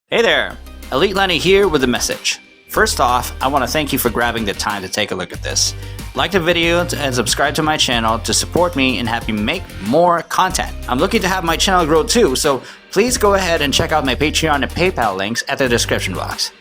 Hey there, EliteLenny here with a message. First off, I want to thank you for grabbing the time to take a look at this. Like the video and subscribe to my channel to support me and help me make more content. I'm looking to have my channel grow too, so please go ahead and check out my Patreon and PayPal links at the description box.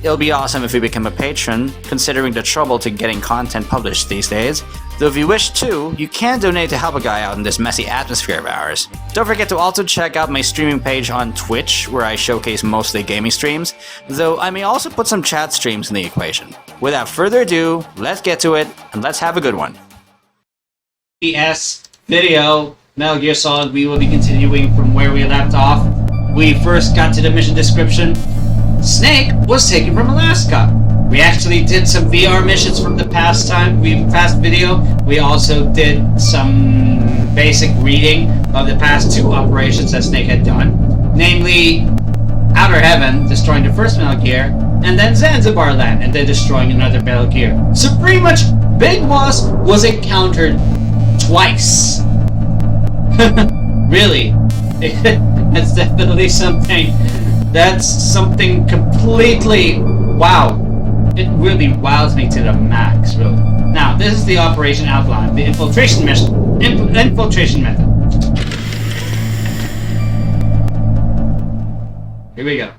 It'll be awesome if you become a patron, considering the trouble to getting content published these days. Though if you wish to, you can donate to help a guy out in this messy atmosphere of ours. Don't forget to also check out my streaming page on Twitch, where I showcase mostly gaming streams, though I may also put some chat streams in the equation. Without further ado, let's get to it, and let's have a good one. PS video, Metal Gear Solid, we will be continuing from where we left off. We first got to the mission description. Snake was taken from Alaska. We actually did some VR missions from the past video. We also did some basic reading of the past two operations that Snake had done. Namely, Outer Heaven, destroying the first Metal Gear, and then Zanzibar Land, and then destroying another Metal Gear. So pretty much, Big Boss was encountered twice. Really. That's definitely something. That's something completely wow. It really wows me to the max, really. Now, this is the operation outline, the infiltration mission. Infiltration method. Here we go.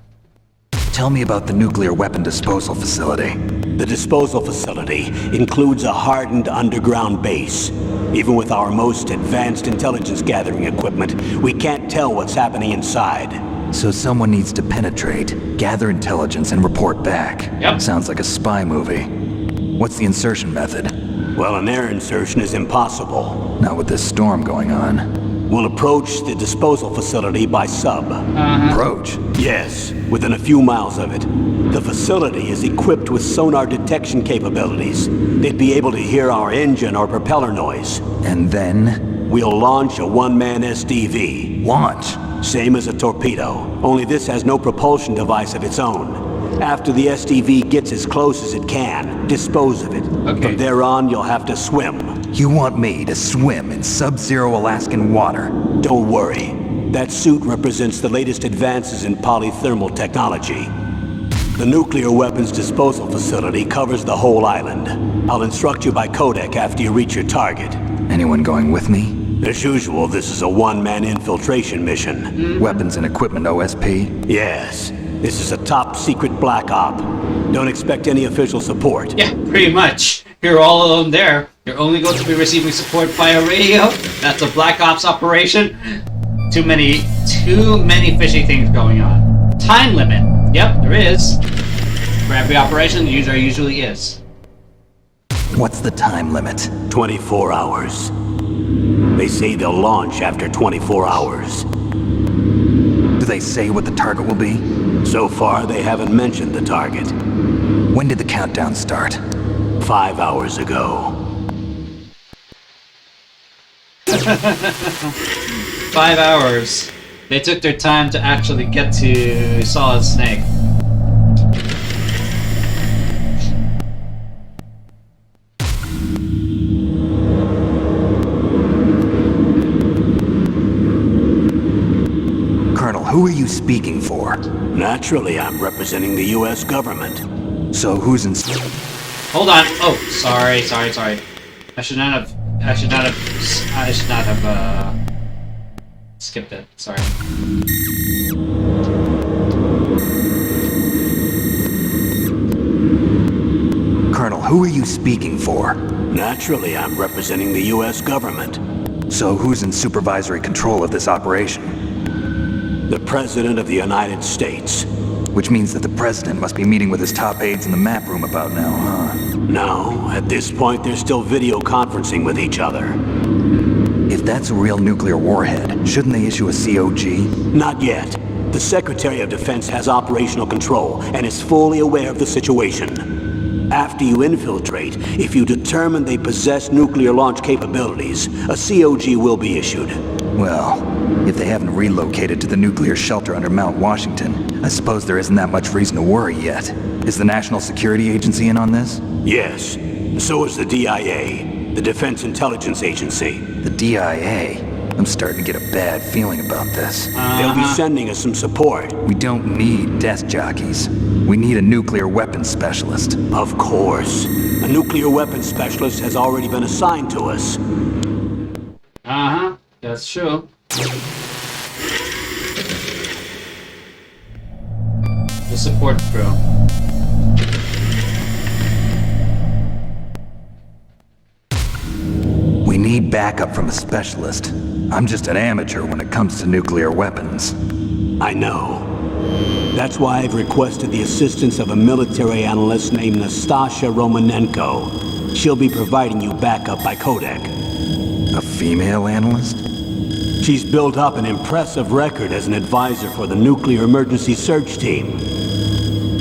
Tell me about the nuclear weapon disposal facility. The disposal facility includes a hardened underground base. Even with our most advanced intelligence gathering equipment, we can't tell what's happening inside. So someone needs to penetrate, gather intelligence, and report back. Yep. Sounds like a spy movie. What's the insertion method? Well, an air insertion is impossible. Not with this storm going on. We'll approach the disposal facility by sub. Approach? Yes, within a few miles of it. The facility is equipped with sonar detection capabilities. They'd be able to hear our engine or propeller noise. And then? We'll launch a one-man SDV. Launch? Same as a torpedo, only this has no propulsion device of its own. After the SDV gets as close as it can, dispose of it. Okay. From there on, you'll have to swim. You want me to swim in sub-zero Alaskan water? Don't worry. That suit represents the latest advances in polythermal technology. The nuclear weapons disposal facility covers the whole island. I'll instruct you by codec after you reach your target. Anyone going with me? As usual, this is a one-man infiltration mission. Weapons and equipment OSP? Yes. This is a top-secret black op. Don't expect any official support. Yeah, pretty much. You're all alone there. You're only going to be receiving support via radio. That's a Black Ops operation. Too many fishy things going on. Time limit. Yep, there is. For every operation, there usually is. What's the time limit? 24 hours. They say they'll launch after 24 hours. Do they say what the target will be? So far, they haven't mentioned the target. When did the countdown start? 5 hours ago. 5 hours. They took their time to actually get to Solid Snake. Who are you speaking for? Naturally, I'm representing the U.S. government. So who's in... Hold on. Oh, sorry. I should not have skipped it. Sorry. Colonel, who are you speaking for? Naturally, I'm representing the U.S. government. So who's in supervisory control of this operation? The President of the United States. Which means that the President must be meeting with his top aides in the map room about now, huh? No, at this point they're still video conferencing with each other. If that's a real nuclear warhead, shouldn't they issue a COG? Not yet. The Secretary of Defense has operational control and is fully aware of the situation. After you infiltrate, if you determine they possess nuclear launch capabilities, a COG will be issued. Well, if they haven't relocated to the nuclear shelter under Mount Washington, I suppose there isn't that much reason to worry yet. Is the National Security Agency in on this? Yes. So is the DIA, the Defense Intelligence Agency. The DIA? I'm starting to get a bad feeling about this. They'll be sending us some support. We don't need desk jockeys. We need a nuclear weapons specialist. Of course. A nuclear weapons specialist has already been assigned to us. Uh-huh. That's true. The support crew. We need backup from a specialist. I'm just an amateur when it comes to nuclear weapons. I know. That's why I've requested the assistance of a military analyst named Nastasha Romanenko. She'll be providing you backup by codec. A female analyst? She's built up an impressive record as an advisor for the Nuclear Emergency Search Team.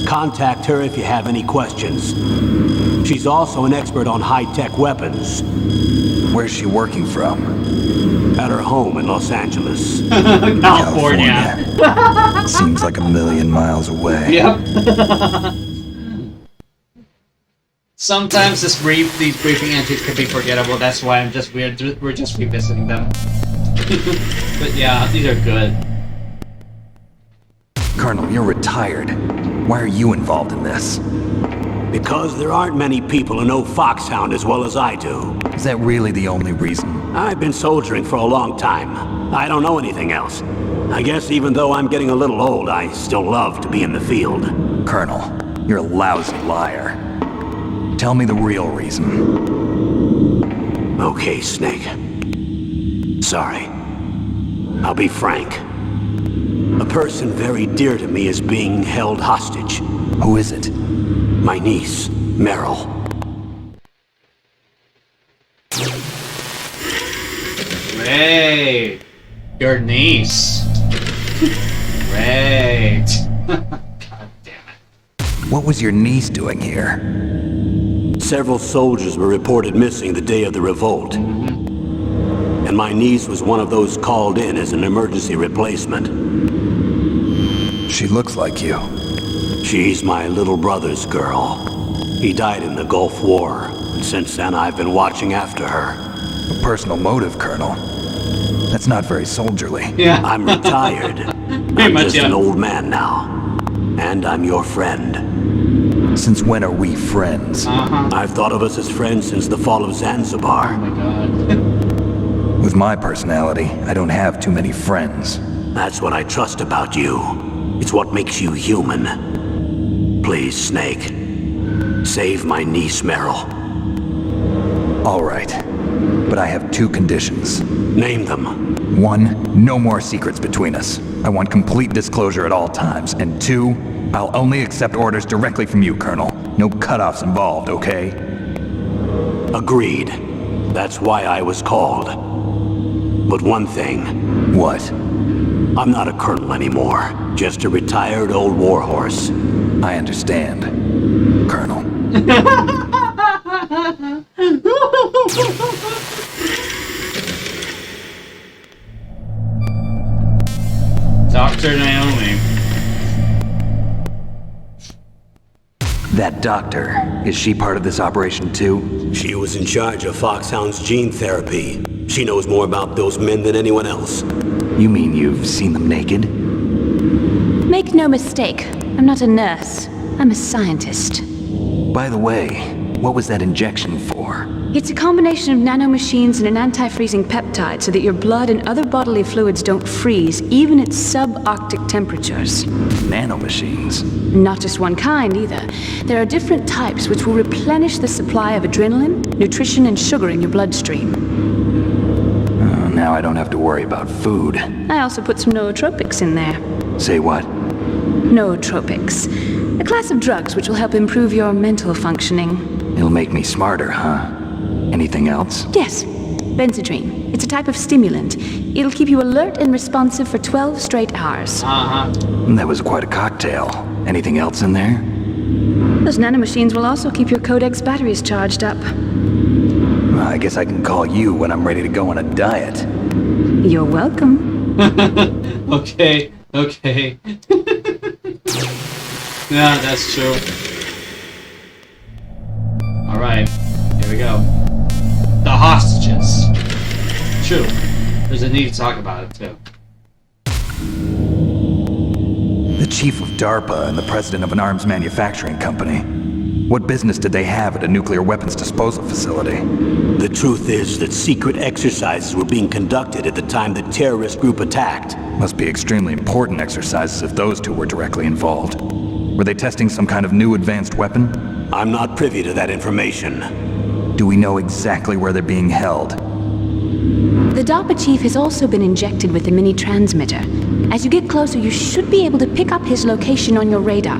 Contact her if you have any questions. She's also an expert on high-tech weapons. Where's she working from? At her home in Los Angeles. California. Seems like a million miles away. Yep. Sometimes these briefing entries can be forgettable. That's why we're just revisiting them. But yeah, these are good. Colonel, you're retired. Why are you involved in this? Because there aren't many people who know Foxhound as well as I do. Is that really the only reason? I've been soldiering for a long time. I don't know anything else. I guess even though I'm getting a little old, I still love to be in the field. Colonel, you're a lousy liar. Tell me the real reason. Okay, Snake. Sorry. I'll be frank. A person very dear to me is being held hostage. Who is it? My niece, Meryl. Great. Your niece. Great. God damn it. What was your niece doing here? Several soldiers were reported missing the day of the revolt. And my niece was one of those called in as an emergency replacement. She looks like you. She's my little brother's girl. He died in the Gulf War, and since then I've been watching after her. A personal motive, Colonel. That's not very soldierly. Yeah. I'm retired. I'm just an old man now. And I'm your friend. Since when are we friends? I've thought of us as friends since the fall of Zanzibar. Oh my god. With my personality, I don't have too many friends. That's what I trust about you. It's what makes you human. Please, Snake. Save my niece, Meryl. All right. But I have two conditions. Name them. 1, no more secrets between us. I want complete disclosure at all times. And 2, I'll only accept orders directly from you, Colonel. No cutoffs involved, okay? Agreed. That's why I was called. But one thing. What? I'm not a colonel anymore. Just a retired old warhorse. I understand, Colonel. Dr. Naomi. That doctor, is she part of this operation too? She was in charge of Foxhound's gene therapy. She knows more about those men than anyone else. You mean you've seen them naked? Make no mistake, I'm not a nurse. I'm a scientist. By the way, what was that injection for? It's a combination of nanomachines and an anti-freezing peptide so that your blood and other bodily fluids don't freeze, even at subarctic temperatures. Nanomachines? Not just one kind, either. There are different types which will replenish the supply of adrenaline, nutrition, and sugar in your bloodstream. Oh, now I don't have to worry about food. I also put some nootropics in there. Say what? Nootropics. A class of drugs which will help improve your mental functioning. It'll make me smarter, huh? Anything else? Yes. Benzodrine. It's a type of stimulant. It'll keep you alert and responsive for 12 straight hours. That was quite a cocktail. Anything else in there? Those nanomachines will also keep your Codex batteries charged up. Well, I guess I can call you when I'm ready to go on a diet. You're welcome. Okay. Yeah, that's true. Alright, here we go. The hostages. True. There's Because I need to talk about it too. The chief of DARPA and the president of an arms manufacturing company. What business did they have at a nuclear weapons disposal facility? The truth is that secret exercises were being conducted at the time the terrorist group attacked. Must be extremely important exercises if those two were directly involved. Were they testing some kind of new advanced weapon? I'm not privy to that information. Do we know exactly where they're being held? The DARPA chief has also been injected with a mini transmitter. As you get closer, you should be able to pick up his location on your radar.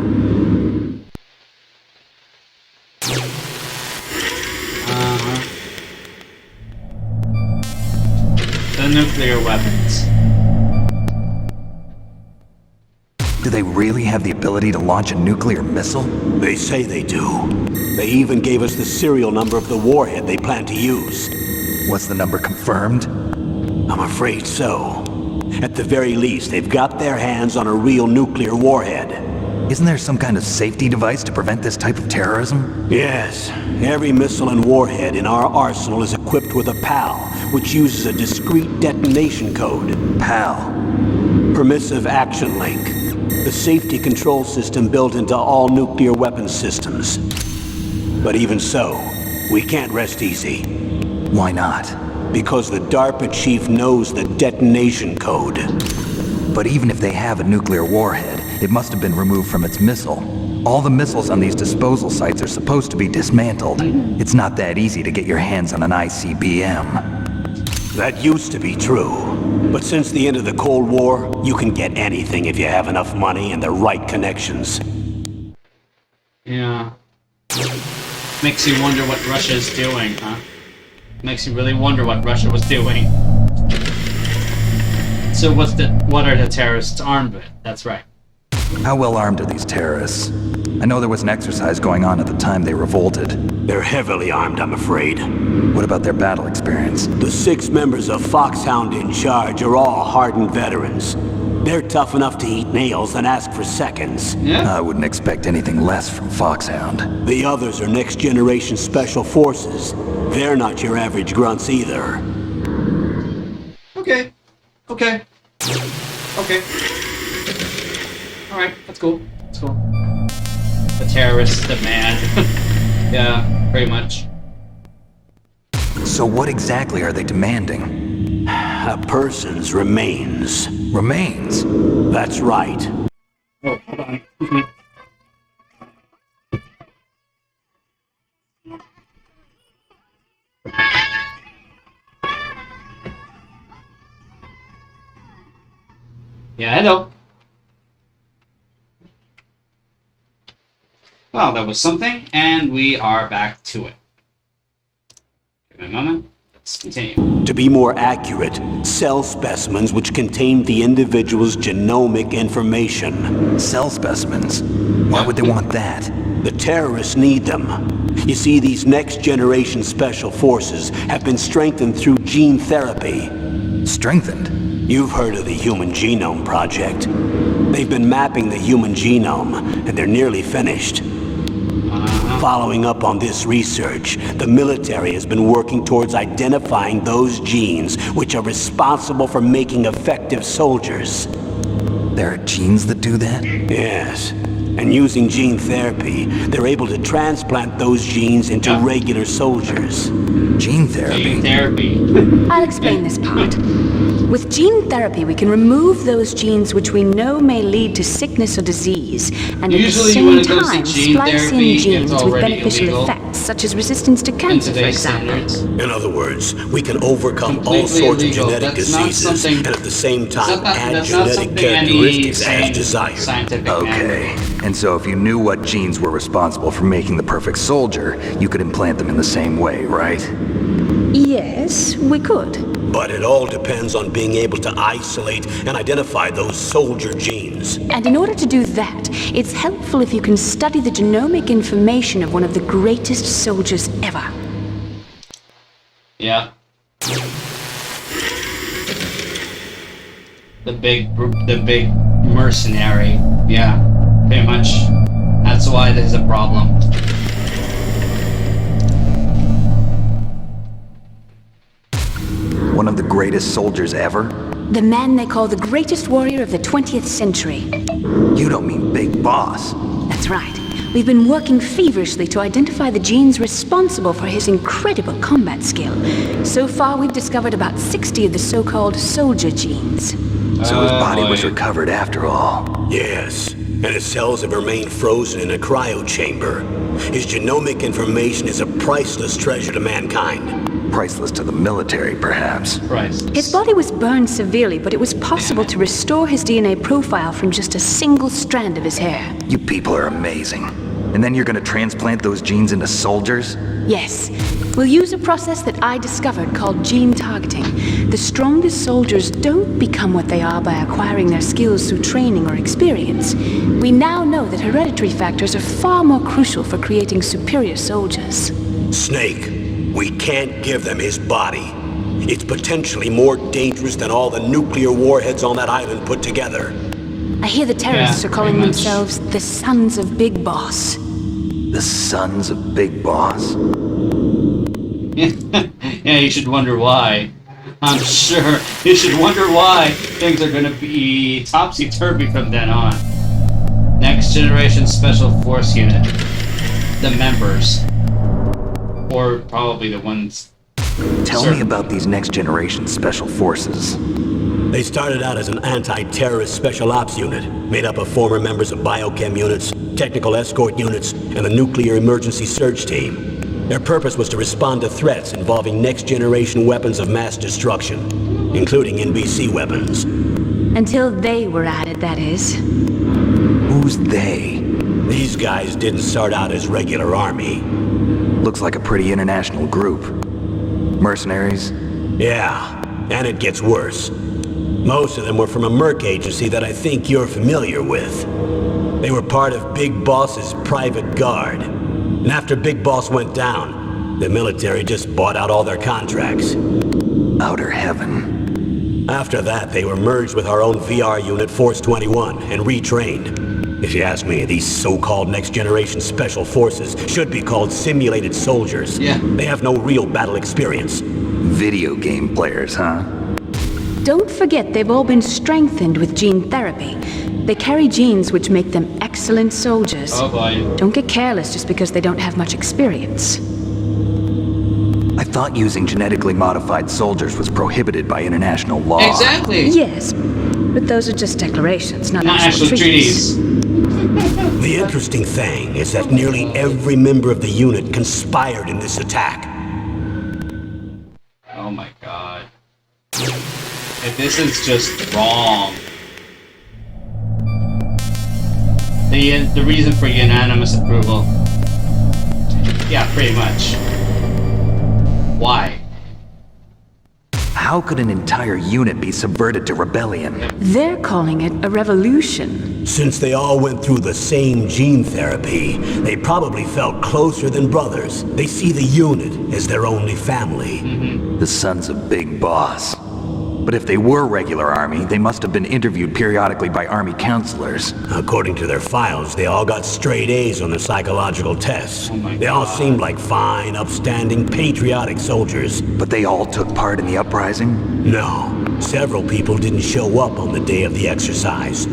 The nuclear weapons. Do they really have the ability to launch a nuclear missile? They say they do. They even gave us the serial number of the warhead they plan to use. Was the number confirmed? I'm afraid so. At the very least, they've got their hands on a real nuclear warhead. Isn't there some kind of safety device to prevent this type of terrorism? Yes. Every missile and warhead in our arsenal is equipped with a PAL, which uses a discrete detonation code. PAL. Permissive Action Link. The safety control system built into all nuclear weapons systems. But even so, we can't rest easy. Why not? Because the DARPA chief knows the detonation code. But even if they have a nuclear warhead, it must have been removed from its missile. All the missiles on these disposal sites are supposed to be dismantled. It's not that easy to get your hands on an ICBM. That used to be true. But since the end of the Cold War, you can get anything if you have enough money and the right connections. Yeah. Makes you wonder what Russia's doing, huh? Makes you really wonder what Russia was doing. So what are the terrorists armed with? That's right. How well armed are these terrorists? I know there was an exercise going on at the time they revolted. They're heavily armed, I'm afraid. What about their battle experience? The 6 members of Foxhound in charge are all hardened veterans. They're tough enough to eat nails and ask for seconds. Yeah. I wouldn't expect anything less from Foxhound. The others are next-generation special forces. They're not your average grunts either. Okay. Okay. Okay. Alright, that's cool. That's cool. The terrorists demand. Yeah, pretty much. So what exactly are they demanding? A person's remains. Remains? That's right. Oh, hold on. Excuse me. Yeah, hello. Well, that was something, and we are back to it. Give me a moment. Let's continue. To be more accurate, cell specimens which contain the individual's genomic information. Cell specimens? Why would they want that? The terrorists need them. You see, these next-generation special forces have been strengthened through gene therapy. Strengthened? You've heard of the Human Genome Project. They've been mapping the human genome, and they're nearly finished. Following up on this research, the military has been working towards identifying those genes which are responsible for making effective soldiers. There are genes that do that? Yes. And using gene therapy, they're able to transplant those genes into regular soldiers. Gene therapy? Gene therapy. I'll explain this part. With gene therapy, we can remove those genes which we know may lead to sickness or disease, and Usually at when the it same goes to time gene splice therapy, in it's genes with already beneficial illegal effects, such as resistance to in cancer, for today's example. standards. In other words, we can overcome all Completely sorts illegal. of genetic That's not diseases something- and at the same time add That's not genetic something any characteristics as sane desired. scientific Okay. man. And so if you knew what genes were responsible for making the perfect soldier, you could implant them in the same way, right? Yes, we could. But it all depends on being able to isolate and identify those soldier genes. And in order to do that, it's helpful if you can study the genomic information of one of the greatest soldiers ever. Yeah. The big mercenary. Yeah, pretty much. That's why there's a problem. One of the greatest soldiers ever? The man they call the greatest warrior of the 20th century. You don't mean Big Boss. That's right. We've been working feverishly to identify the genes responsible for his incredible combat skill. So far, we've discovered about 60 of the so-called soldier genes. So his body was recovered after all. Yes, and his cells have remained frozen in a cryo chamber. His genomic information is a priceless treasure to mankind. Priceless to the military, perhaps. Priceless. His body was burned severely, but it was possible to restore his DNA profile from just a single strand of his hair. You people are amazing. And then you're gonna transplant those genes into soldiers? Yes. We'll use a process that I discovered called gene targeting. The strongest soldiers don't become what they are by acquiring their skills through training or experience. We now know that hereditary factors are far more crucial for creating superior soldiers. Snake, we can't give them his body. It's potentially more dangerous than all the nuclear warheads on that island put together. I hear the terrorists Yeah, are calling pretty much. themselves the Sons of Big Boss. The sons of Big Boss? Yeah, you should wonder why. I'm sure you should wonder why things are gonna be topsy-turvy from then on. Next Generation Special Force Unit. The members. Or probably the ones... Tell me about these next generation special forces. They started out as an anti-terrorist special ops unit, made up of former members of biochem units, technical escort units, and the nuclear emergency surge team. Their purpose was to respond to threats involving next-generation weapons of mass destruction, including NBC weapons. Until they were added, that is. Who's they? These guys didn't start out as regular army. Looks like a pretty international group. Mercenaries? Yeah, and it gets worse. Most of them were from a merc agency that I think you're familiar with. They were part of Big Boss's private guard. And after Big Boss went down, the military just bought out all their contracts. Outer heaven. After that, they were merged with our own VR unit, Force 21, and retrained. If you ask me, these so-called next-generation special forces should be called simulated soldiers. Yeah. They have no real battle experience. Video game players, huh? Don't forget they've all been strengthened with gene therapy. They carry genes which make them excellent soldiers. Oh boy. Don't get careless just because they don't have much experience. I thought using genetically modified soldiers was prohibited by international law. Exactly! Yes, but those are just declarations, not Not actual actual treaties. The interesting thing is that nearly every member of the unit conspired in this attack. Oh my god. If this is just wrong. The reason for unanimous approval. Yeah, pretty much. Why? How could an entire unit be subverted to rebellion? They're calling it a revolution. Since they all went through the same gene therapy, they probably felt closer than brothers. They see the unit as their only family. The sons of Big Boss. But if they were regular army, they must have been interviewed periodically by army counselors. According to their files, they all got straight A's on their psychological tests. Oh my They all God. seemed like fine, upstanding, patriotic soldiers. But they all took part in the uprising? No, several people didn't show up on the day of the exercise.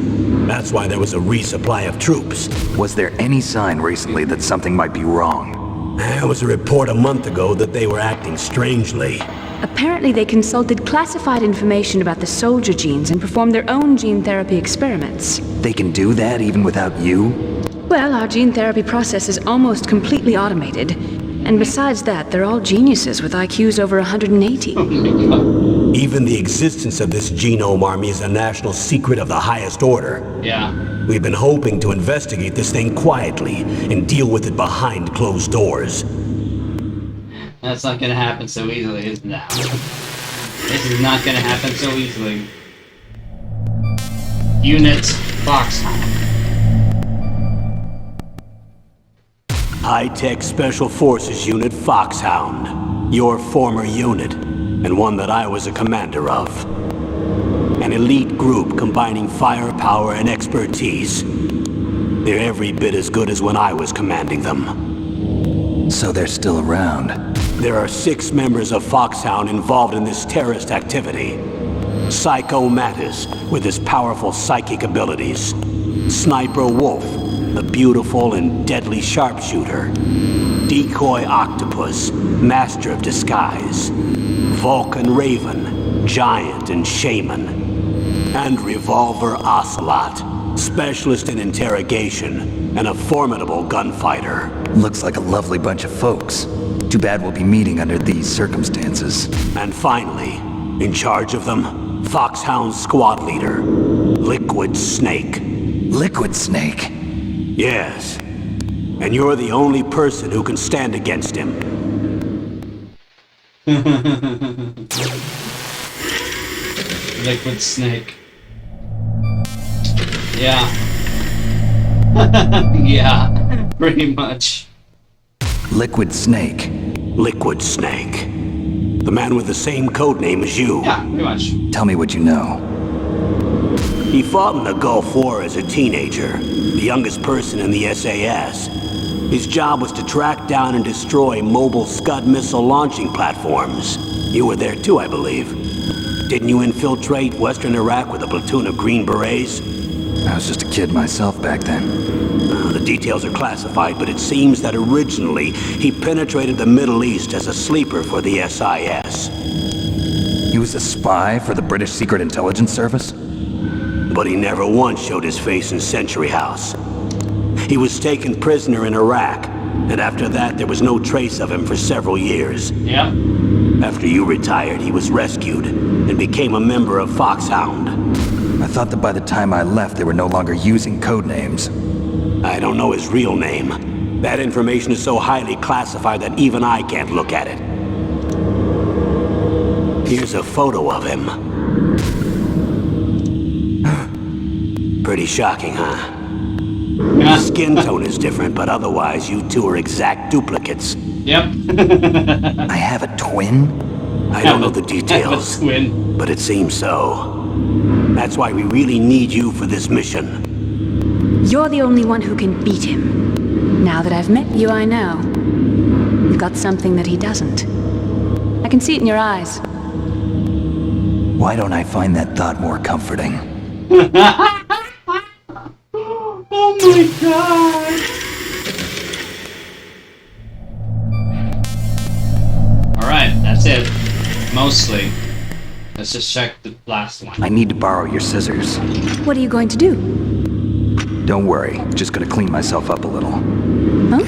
That's why there was a resupply of troops. Was there any sign recently that something might be wrong? There was a report a month ago that they were acting strangely. Apparently they consulted classified information about the soldier genes and performed their own gene therapy experiments. They can do that even without you? Well, our gene therapy process is almost completely automated. And besides that, they're all geniuses with IQs over 180. Even the existence of this genome army is a national secret of the highest order. Yeah. We've been hoping to investigate this thing quietly and deal with it behind closed doors. That's not gonna happen so easily, isn't it? This is not gonna happen so easily. Unit Foxhound. High-Tech Special Forces Unit Foxhound. Your former unit, and one that I was a commander of. An elite group combining firepower and expertise. They're every bit as good as when I was commanding them. So they're still around. There are 6 members of Foxhound involved in this terrorist activity. Psycho Mattis, with his powerful psychic abilities. Sniper Wolf, the beautiful and deadly sharpshooter. Decoy Octopus, master of disguise. Vulcan Raven, giant and shaman. And Revolver Ocelot, specialist in interrogation and a formidable gunfighter. Looks like a lovely bunch of folks. Too bad we'll be meeting under these circumstances. And finally, in charge of them, Foxhound squad leader, Liquid Snake. Liquid Snake? Yes. And you're the only person who can stand against him. Liquid Snake. Yeah. Yeah, pretty much. Liquid Snake. Liquid Snake. The man with the same code name as you. Yeah, pretty much. Tell me what you know. He fought in the Gulf War as a teenager, the youngest person in the SAS. His job was to track down and destroy mobile Scud missile launching platforms. You were there too, I believe. Didn't you infiltrate Western Iraq with a platoon of Green Berets? I was just a kid myself back then. The details are classified, but it seems that originally he penetrated the Middle East as a sleeper for the SIS. He was a spy for the British Secret Intelligence Service? But he never once showed his face in Century House. He was taken prisoner in Iraq, and after that there was no trace of him for several years. Yep. After you retired, he was rescued and became a member of Foxhound. I thought that by the time I left, they were no longer using code names. I don't know his real name. That information is so highly classified that even I can't look at it. Here's a photo of him. Pretty shocking, huh? His skin tone is different, but otherwise you two are exact duplicates. Yep. I have a twin? I don't know the details, Twin. but it seems so. That's why we really need you for this mission. You're the only one who can beat him. Now that I've met you, I know. You've got something that he doesn't. I can see it in your eyes. Why don't I find that thought more comforting? Oh my god! Alright, that's it. Mostly. Let's just check the last one. I need to borrow your scissors. What are you going to do? Don't worry, just gonna clean myself up a little. Huh?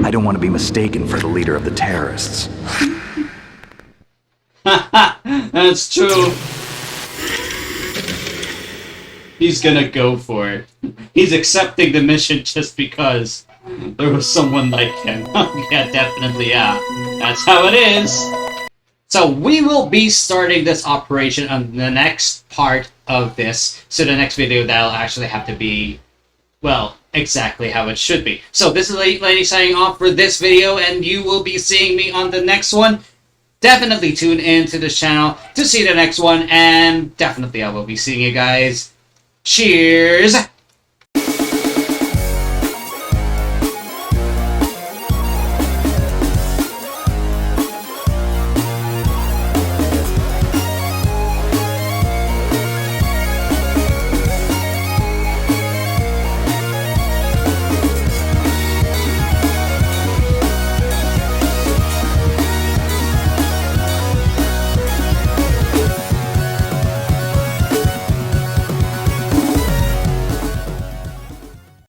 I don't want to be mistaken for the leader of the terrorists. That's true. He's gonna go for it. He's accepting the mission just because there was someone like him. Yeah, definitely, yeah. That's how it is. So we will be starting this operation on the next part of this. So the next video, that'll actually have to be, well, exactly how it should be. So this is EliteLenny signing off for this video, and you will be seeing me on the next one. Definitely tune in to this channel to see the next one, and definitely I will be seeing you guys. Cheers!